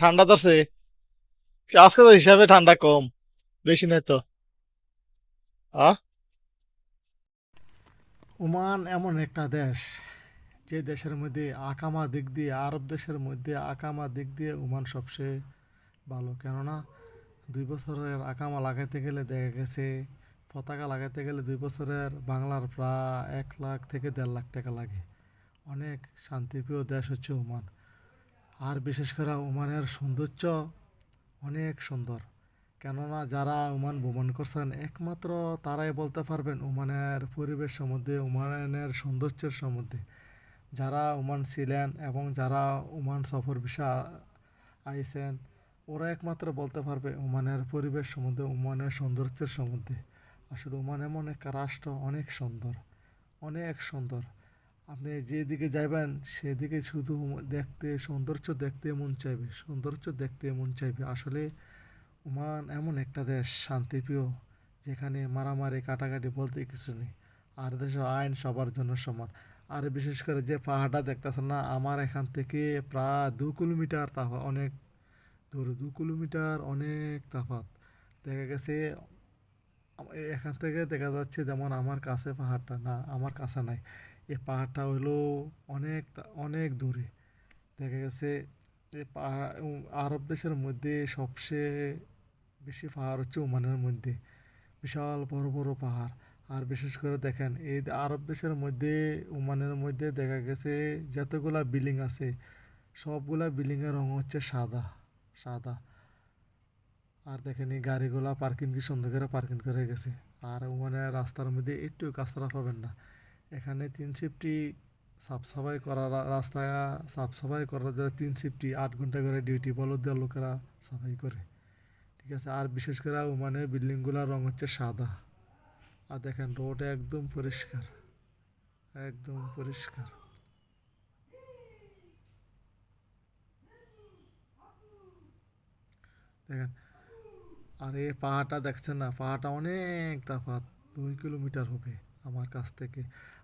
ঠান্ডা ধরছে। আজকে তো হিসাবে ঠান্ডা কম, বেশি নাই তো। আহ ওমান এমন একটা দেশ, যে দেশের মধ্যে আকামা দিক দিয়ে, আরব দেশের মধ্যে আকামা দিক দিয়ে ওমান সবচেয়ে ভালো। কেননা 2 বছরের আকামা লাগাইতে গেলে দেখা গেছে, পতাকা লাগাইতে গেলে 2 বছরের বাংলার প্রায় 1 লাখ থেকে 1.5 লাখ টাকা লাগে। অনেক শান্তিপ্রিয় দেশ হচ্ছে ওমান। আর বিশেষ করে ওমানের সৌন্দর্য অনেক সুন্দর। কেননা যারা ওমান ভ্রমণ করছেন একমাত্র তারাই বলতে পারবেন ওমানের পরিবেশ সম্বন্ধে, ওমানের সৌন্দর্যের সম্বন্ধে। যারা ওমান ছিলেন এবং যারা ওমান সফর ভিসা আইছেন, ওরা একমাত্র বলতে পারবে ওমানের পরিবেশ সম্বন্ধে, ওমানের সৌন্দর্যের সম্বন্ধে। আসলে ওমান এমন একটা রাষ্ট্র, অনেক সুন্দর, অনেক সুন্দর। আপনি যেদিকে যাইবেন সেদিকে শুধু দেখতে, সৌন্দর্য দেখতে মন চাইবে, সৌন্দর্য দেখতে মন চাইবে। আসলে ওমান এমন একটা দেশ শান্তিপ্রিয়, যেখানে মারামারি কাটাকাটি বলতে কিছু নেই। আর দেশের আইন সবার জন্য সমান। আর বিশেষ করে যে পাহাড়টা দেখতেছেন না, আমার এখান থেকে প্রায় 2 কিলোমিটার, তা অনেক দূরে, 2 কিলোমিটার অনেক তফাৎ। দেখা গেছে এখান থেকে দেখা যাচ্ছে যেমন আমার কাছে পাহাড়টা না, আমার কাছে নাই। এই পাহাড়টা হইলো অনেক অনেক দূরে। দেখা গেছে এই পাহাড় আরব দেশের মধ্যে সবচেয়ে বেশি পাহাড় হচ্ছে ওমানের মধ্যে। বিশাল বড় বড় পাহাড়। আর বিশেষ করে দেখেন এই আরব দেশের মধ্যে, ওমানের মধ্যে দেখা গেছে যতগুলা বিল্ডিং আছে, সবগুলা বিল্ডিংয়ের রং হচ্ছে সাদা, সাদা। আর দেখেন এই গাড়িগুলা পার্কিং কি সুন্দর করে পার্কিং করে গেছে। আর ওমানের রাস্তার মধ্যে একটু কাঁচরা পাবেন না। এখানে 3 শিফটি সাফ সাফাই করা, রাস্তা সাফ সাফাই করার জন্য 3 শিফটি 8 ঘন্টা করে ডিউটি বলদ দেওয়ার লোকেরা সাফাই করে। ঠিক আছে। আর বিশেষ করে ওমানের বিল্ডিংগুলোর রং হচ্ছে সাদা। আর দেখেন রোড একদম পরিষ্কার, একদম পরিষ্কার। দেখেন, আর এই পাহাড়টা দেখছেন না, পাহাড়টা অনেক তফাৎ, 2 কিলোমিটার হবে আমার কাছ থেকে।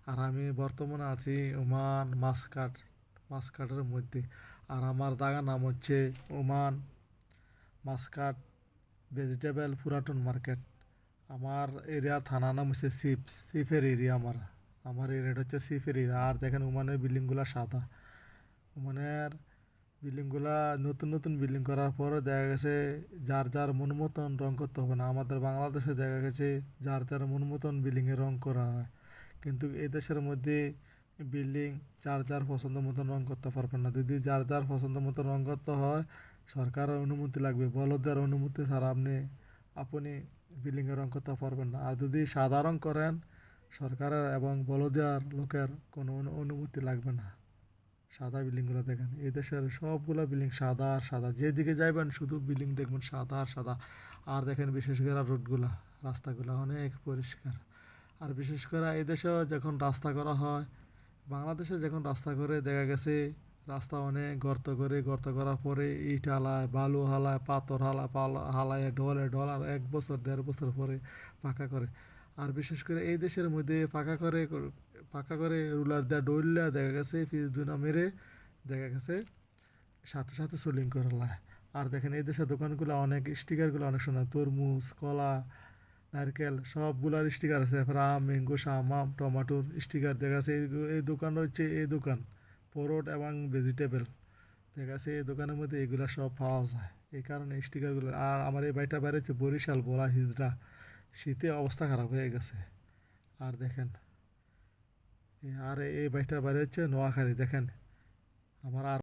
আর আমি বর্তমানে আছি ওমান মাসকাট, মাসকাটের মধ্যে। আর আমার জায়গার নাম হচ্ছে ওমান মাসকাট ভেজিটেবল পুরাতন মার্কেট। আমার এরিয়ার থানা নাম হচ্ছে সিফের এরিয়া। আমার আমার এরিয়াটা হচ্ছে সিফের এরিয়া। আর দেখেন ওমানের বিল্ডিংগুলো সাদা। ওমানের বিল্ডিংগুলা নতুন নতুন বিল্ডিং করার পরে দেখা গেছে যার যার মন মতন রং করতে হবে না। আমাদের বাংলাদেশে দেখা গেছে যার যার মন মতন বিল্ডিংয়ে রং করা হয়, কিন্তু এই দেশের মধ্যে বিল্ডিং যার যার পছন্দ মতন রং করতে পারবেন না। যদি যার যার পছন্দ মতন রং করতে হয়, সরকারের অনুমতি লাগবে। বলদের অনুমতি ছাড়া আপনি বিল্ডিংয়ে রং করতে পারবেন না। আর যদি সাদা রং করেন, সরকারের এবং বলদিয়ার লোকের কোনো অনুমতি লাগবে না। সাদা বিল্ডিংগুলো দেখেন, এই দেশের সবগুলো বিল্ডিং সাদা আর সাদা, যেদিকে যাইবেন শুধু বিল্ডিং দেখবেন সাদা আর সাদা। আর দেখেন বিশেষ করে রোডগুলা, রাস্তাগুলো অনেক পরিষ্কার। আর বিশেষ করে এই দেশেও যখন রাস্তা করা হয়, বাংলাদেশে যখন রাস্তা করে দেখা গেছে রাস্তা অনেক গর্ত করে, গর্ত করার পরে ইট হালায়, বালু হালায়, পাথর হালায়, ঢলে ঢল, আর 1 বছর 1.5 বছর পরে পাকা করে। আর বিশেষ করে এই দেশের মধ্যে পাকা করে রুলার দেওয়া ডইলা দেখা গেছে পিচ দুনা মেরে দেখা গেছে সাথে সাথে সোলিং করে লায়। আর দেখেন এই দেশের দোকানগুলো অনেক, স্টিকারগুলো অনেক সুন্দর, তরমুজ, কলা, নারকেল সবগুলার স্টিকার আছে। তারপর আম, ম্যাঙ্গো, আম, টমাটোর স্টিকার দেখা যাচ্ছে। এই দোকানটা হচ্ছে এই দোকান ফ্রুট এবং ভেজিটেবল। দেখা যাচ্ছে এই দোকানের মধ্যে এগুলা সব পাওয়া যায়, এই কারণে স্টিকারগুলো। আর আমার এই বাড়িটা বাইরে হচ্ছে বরিশাল, বলা হিজড়া। শীতে অবস্থা খারাপ হয়ে গেছে। আর দেখেন আর এই বাড়িটার বাইরে হচ্ছে নোয়াখালী। দেখেন আমার আর